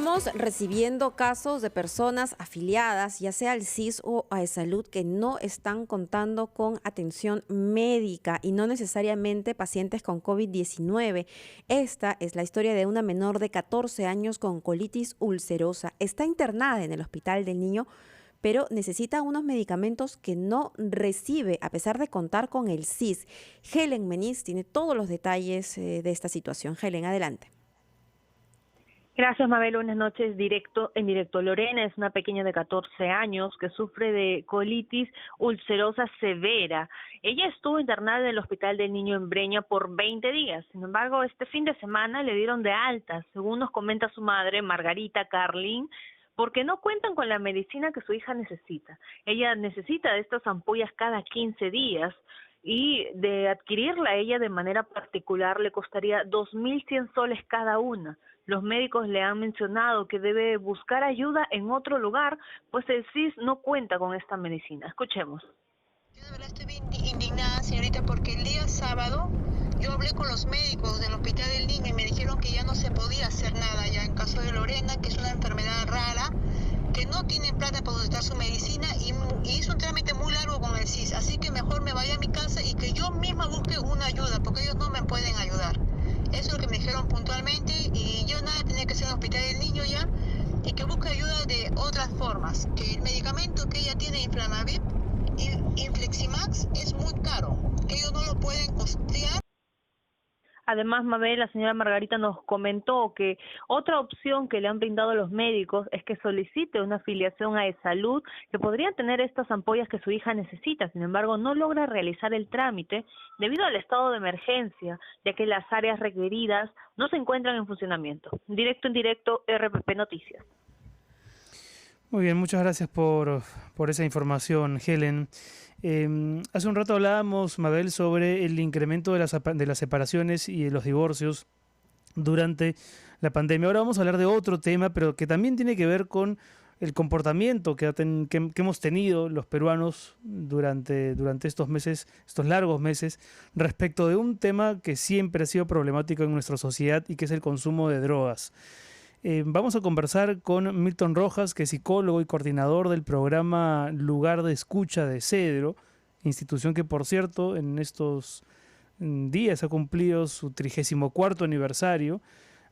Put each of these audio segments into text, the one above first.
Estamos recibiendo casos de personas afiliadas, ya sea al CIS o a Salud, que no están contando con atención médica y no necesariamente pacientes con COVID-19. Esta es la historia de una menor de 14 años con colitis ulcerosa. Está internada en el Hospital del Niño, pero necesita unos medicamentos que no recibe a pesar de contar con el CIS. Helen Meniz tiene todos los detalles de esta situación. Helen, adelante. Gracias, Mabel. Buenas noches. En directo. Lorena es una pequeña de 14 años que sufre de colitis ulcerosa severa. Ella estuvo internada en el Hospital del Niño en Breña por 20 días. Sin embargo, este fin de semana le dieron de alta, según nos comenta su madre, Margarita Carlin, porque no cuentan con la medicina que su hija necesita. Ella necesita de estas ampollas cada 15 días. Y de adquirirla ella de manera particular le costaría 2.100 soles cada una. Los médicos le han mencionado que debe buscar ayuda en otro lugar, pues el CIS no cuenta con esta medicina. Escuchemos. Yo de verdad estoy bien indignada, señorita, porque el día sábado yo hablé con los médicos del Hospital del Niño y me dijeron que ya no se podía hacer nada ya en caso de Lorena, que es una enfermedad rara, que no tienen plata para solicitar su medicina y hizo un trámite muy largo con el CIS, así que mejor me vaya a mi casa y que yo misma busque una ayuda, porque ellos no me pueden ayudar. Eso es lo que me dijeron puntualmente y yo nada tenía que ser en el Hospital del Niño ya y que busque ayuda de otras formas, que el medicamento que ella tiene Inflamavir, Infleximax, es muy caro, que ellos no lo pueden costear. Además, Mabel, la señora Margarita nos comentó que otra opción que le han brindado los médicos es que solicite una afiliación a Salud, que podría tener estas ampollas que su hija necesita. Sin embargo, no logra realizar el trámite debido al estado de emergencia, ya que las áreas requeridas no se encuentran en funcionamiento. Directo en directo, RPP Noticias. Muy bien, muchas gracias por esa información, Helen. Hace un rato hablábamos, Mabel, sobre el incremento de las separaciones y de los divorcios durante la pandemia. Ahora vamos a hablar de otro tema, pero que también tiene que ver con el comportamiento que hemos tenido los peruanos durante estos meses, estos largos meses, respecto de un tema que siempre ha sido problemático en nuestra sociedad y que es el consumo de drogas. Vamos a conversar con Milton Rojas, que es psicólogo y coordinador del programa Lugar de Escucha de Cedro, institución que, por cierto, en estos días ha cumplido su 34º aniversario,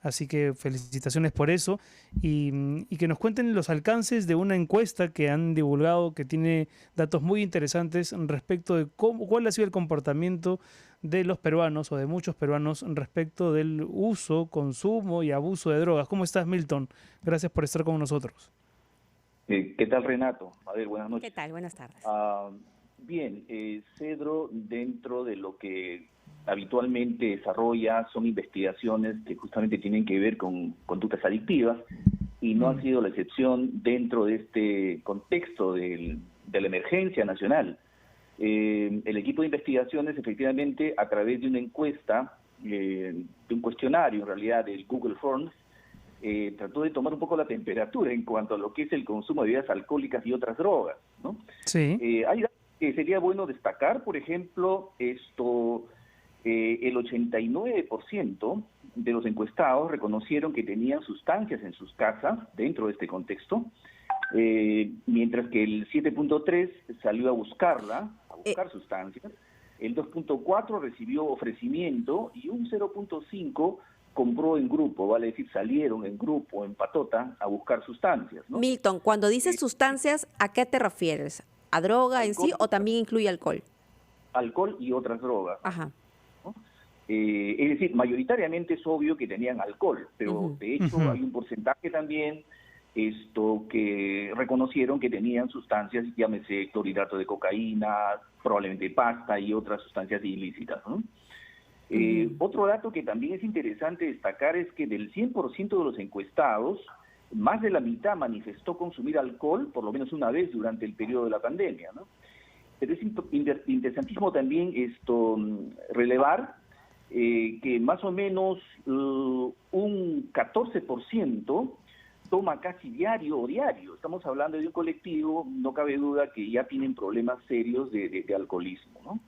así que felicitaciones por eso, y que nos cuenten los alcances de una encuesta que han divulgado, que tiene datos muy interesantes respecto de cuál ha sido el comportamiento de los peruanos o de muchos peruanos respecto del uso, consumo y abuso de drogas. ¿Cómo estás, Milton? Gracias por estar con nosotros. ¿Qué tal, Renato? A ver, buenas noches. ¿Qué tal? Buenas tardes. Bien, Cedro, dentro de lo que habitualmente desarrolla, son investigaciones que justamente tienen que ver con conductas adictivas y no ha sido la excepción dentro de este contexto de la emergencia nacional. El equipo de investigaciones, efectivamente, a través de una encuesta, de un cuestionario, en realidad, del Google Forms, trató de tomar un poco la temperatura en cuanto a lo que es el consumo de bebidas alcohólicas y otras drogas, ¿no? Sí. Hay datos que sería bueno destacar, por ejemplo, el 89% de los encuestados reconocieron que tenían sustancias en sus casas dentro de este contexto, mientras que el 7.3 salió a buscar sustancias, el 2.4 recibió ofrecimiento y un 0.5 compró en grupo, vale decir, salieron en grupo, en patota, a buscar sustancias, ¿no? Milton, cuando dices sustancias, ¿a qué te refieres? ¿A droga en sí o también incluye alcohol? Alcohol y otras drogas. Ajá. ¿No? Es decir, mayoritariamente es obvio que tenían alcohol, pero de hecho hay un porcentaje también que reconocieron que tenían sustancias, llámese clorhidrato de cocaína, probablemente pasta y otras sustancias ilícitas, ¿no? Otro dato que también es interesante destacar es que del 100% de los encuestados, más de la mitad manifestó consumir alcohol por lo menos una vez durante el periodo de la pandemia, ¿no? Pero es interesantísimo también relevar que más o menos un 14% toma casi diario. Estamos hablando de un colectivo, no cabe duda que ya tienen problemas serios de alcoholismo, ¿no?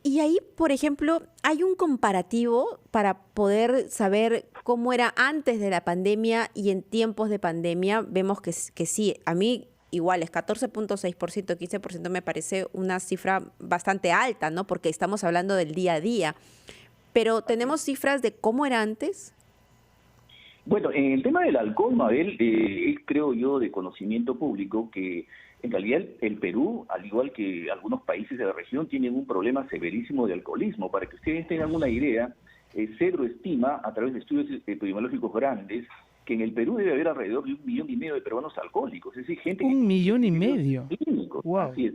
Y ahí, por ejemplo, ¿hay un comparativo para poder saber cómo era antes de la pandemia y en tiempos de pandemia? Vemos que sí, a mí igual es 14.6%, 15% me parece una cifra bastante alta, ¿no? Porque estamos hablando del día a día. Pero ¿tenemos cifras de cómo era antes? Bueno, en el tema del alcohol, Mabel, es, creo yo, de conocimiento público que en realidad el Perú, al igual que algunos países de la región, tienen un problema severísimo de alcoholismo. Para que ustedes tengan una idea, CEDRO estima, a través de estudios epidemiológicos grandes, que en el Perú debe haber alrededor de 1,5 millones de peruanos alcohólicos. Es decir, gente... 1,5 millones. Clínicos, Wow. así es.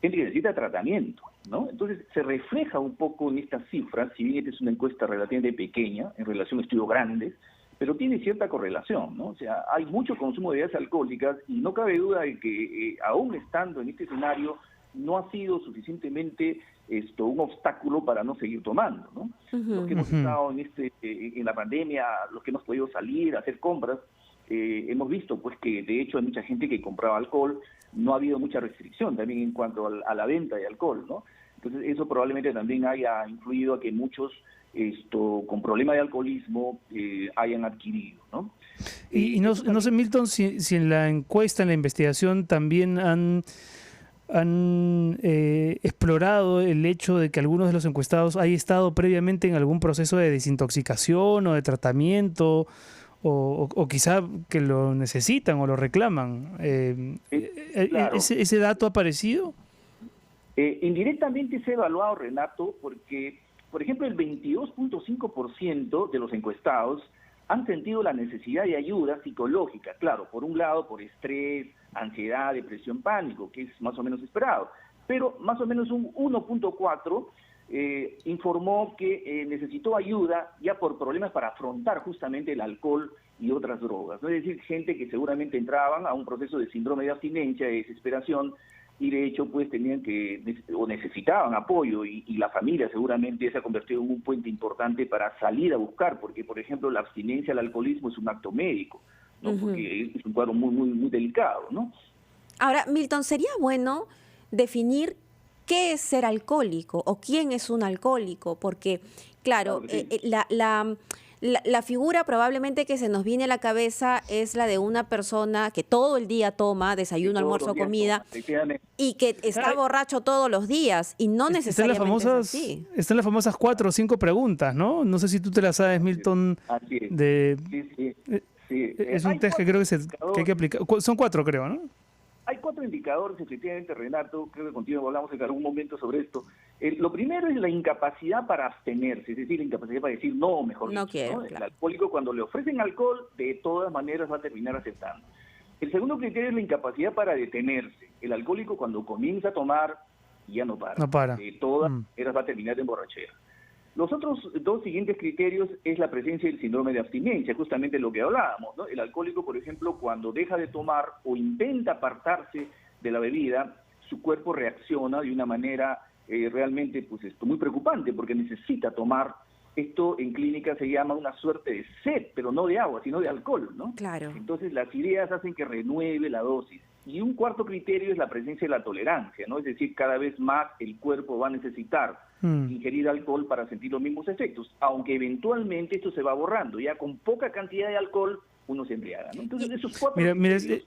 Gente que necesita tratamiento, ¿no? Entonces, se refleja un poco en estas cifras, si bien esta es una encuesta relativamente pequeña en relación a estudios grandes, pero tiene cierta correlación, ¿no? O sea, hay mucho consumo de bebidas alcohólicas y no cabe duda de que aún estando en este escenario no ha sido suficientemente un obstáculo para no seguir tomando, ¿no? Los que hemos estado en la pandemia, los que hemos podido salir, hacer compras, hemos visto pues que de hecho hay mucha gente que compraba alcohol, no ha habido mucha restricción también en cuanto a la venta de alcohol, ¿no? Entonces eso probablemente también haya influido a que muchos con problemas de alcoholismo hayan adquirido, ¿no? Y no sé, Milton, si en la encuesta, en la investigación, también han explorado el hecho de que algunos de los encuestados hayan estado previamente en algún proceso de desintoxicación o de tratamiento, o quizá que lo necesitan o lo reclaman. Claro. ¿Ese dato ha aparecido? Indirectamente se ha evaluado, Renato, porque, por ejemplo, el 22.5% de los encuestados han sentido la necesidad de ayuda psicológica, claro, por un lado por estrés, ansiedad, depresión, pánico, que es más o menos esperado, pero más o menos un 1.4% informó que necesitó ayuda ya por problemas para afrontar justamente el alcohol y otras drogas, ¿no? Es decir, gente que seguramente entraban a un proceso de síndrome de abstinencia, de desesperación, y de hecho pues tenían o necesitaban apoyo y la familia seguramente se ha convertido en un puente importante para salir a buscar, porque por ejemplo la abstinencia al alcoholismo es un acto médico, ¿no? Porque es un cuadro muy delicado, ¿no? Ahora, Milton, sería bueno definir qué es ser alcohólico o quién es un alcohólico, porque claro, Sí. La figura probablemente que se nos viene a la cabeza es la de una persona que todo el día toma, desayuno, almuerzo, comida, y que está borracho todos los días, y no necesariamente es así. Están las famosas 4 o 5 preguntas, ¿no? No sé si tú te las sabes, Milton. Así es. Sí. Es un test que creo que hay que aplicar. Son 4, creo, ¿no? Hay 4 indicadores, efectivamente, Renato, creo que contigo hablamos en algún momento sobre esto. Lo primero es la incapacidad para abstenerse, es decir, la incapacidad para decir no, mejor no dicho, quiero, ¿no? claro. El alcohólico, cuando le ofrecen alcohol, de todas maneras va a terminar aceptando. El segundo criterio es la incapacidad para detenerse. El alcohólico, cuando comienza a tomar, ya no para. No para. De todas maneras va a terminar en borrachera. Los otros 2 siguientes criterios es la presencia del síndrome de abstinencia, justamente lo que hablábamos, ¿no? El alcohólico, por ejemplo, cuando deja de tomar o intenta apartarse de la bebida, su cuerpo reacciona de una manera realmente pues muy preocupante, porque necesita tomar. Esto en clínica se llama una suerte de sed, pero no de agua, sino de alcohol, ¿no? Claro. Entonces las ideas hacen que renueve la dosis. Y un cuarto criterio es la presencia de la tolerancia, ¿no? Es decir, cada vez más el cuerpo va a necesitar ingerir alcohol para sentir los mismos efectos, aunque eventualmente esto se va borrando. Ya con poca cantidad de alcohol uno se embriaga, ¿no? Entonces esos 4 criterios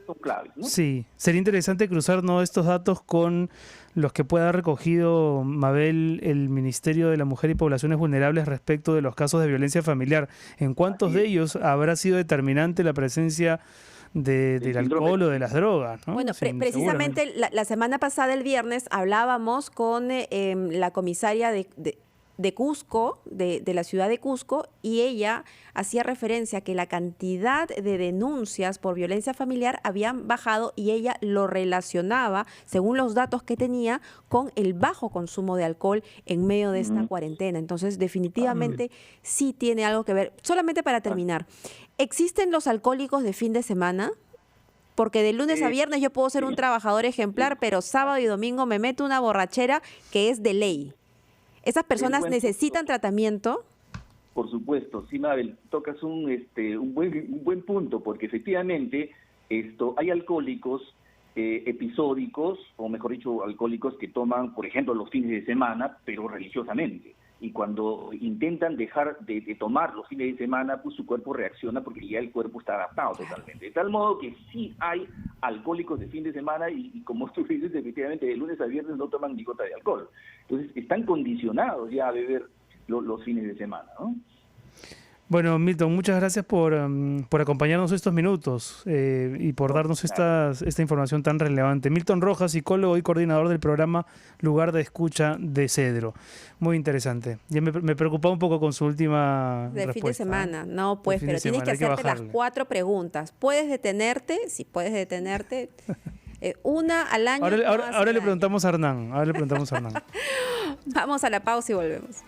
son claves, ¿no? Sí, sería interesante cruzar, ¿no?, estos datos con los que pueda haber recogido, Mabel, el Ministerio de la Mujer y Poblaciones Vulnerables respecto de los casos de violencia familiar. ¿En cuántos de ellos habrá sido determinante la presencia del alcohol o de las drogas, ¿no? Bueno, precisamente la semana pasada, el viernes, hablábamos con la comisaria de Cusco, de la ciudad de Cusco, y ella hacía referencia a que la cantidad de denuncias por violencia familiar habían bajado, y ella lo relacionaba, según los datos que tenía, con el bajo consumo de alcohol en medio de esta cuarentena. Entonces, definitivamente sí tiene algo que ver. Solamente para terminar, ¿existen los alcohólicos de fin de semana? Porque de lunes a viernes yo puedo ser un trabajador ejemplar, pero sábado y domingo me meto una borrachera que es de ley. ¿Esas personas necesitan tratamiento? Por supuesto, sí, Mabel, tocas un buen punto, porque efectivamente hay alcohólicos episódicos, o mejor dicho, alcohólicos que toman, por ejemplo, los fines de semana, pero religiosamente. Y cuando intentan dejar de tomar los fines de semana, pues su cuerpo reacciona porque ya el cuerpo está adaptado totalmente. De tal modo que sí hay alcohólicos de fin de semana y como tú dices, efectivamente, de lunes a viernes no toman ni gota de alcohol. Entonces, están condicionados ya a beber los fines de semana, ¿no? Bueno, Milton, muchas gracias por acompañarnos estos minutos y por darnos esta información tan relevante. Milton Rojas, psicólogo y coordinador del programa Lugar de Escucha de Cedro. Muy interesante. Ya me preocupaba un poco con su última respuesta. Fin de semana, no, pues, pero tienes que hacerte las 4 preguntas. ¿Puedes detenerte? Si puedes detenerte. Una al año. Ahora le preguntamos a Hernán. Vamos a la pausa y volvemos.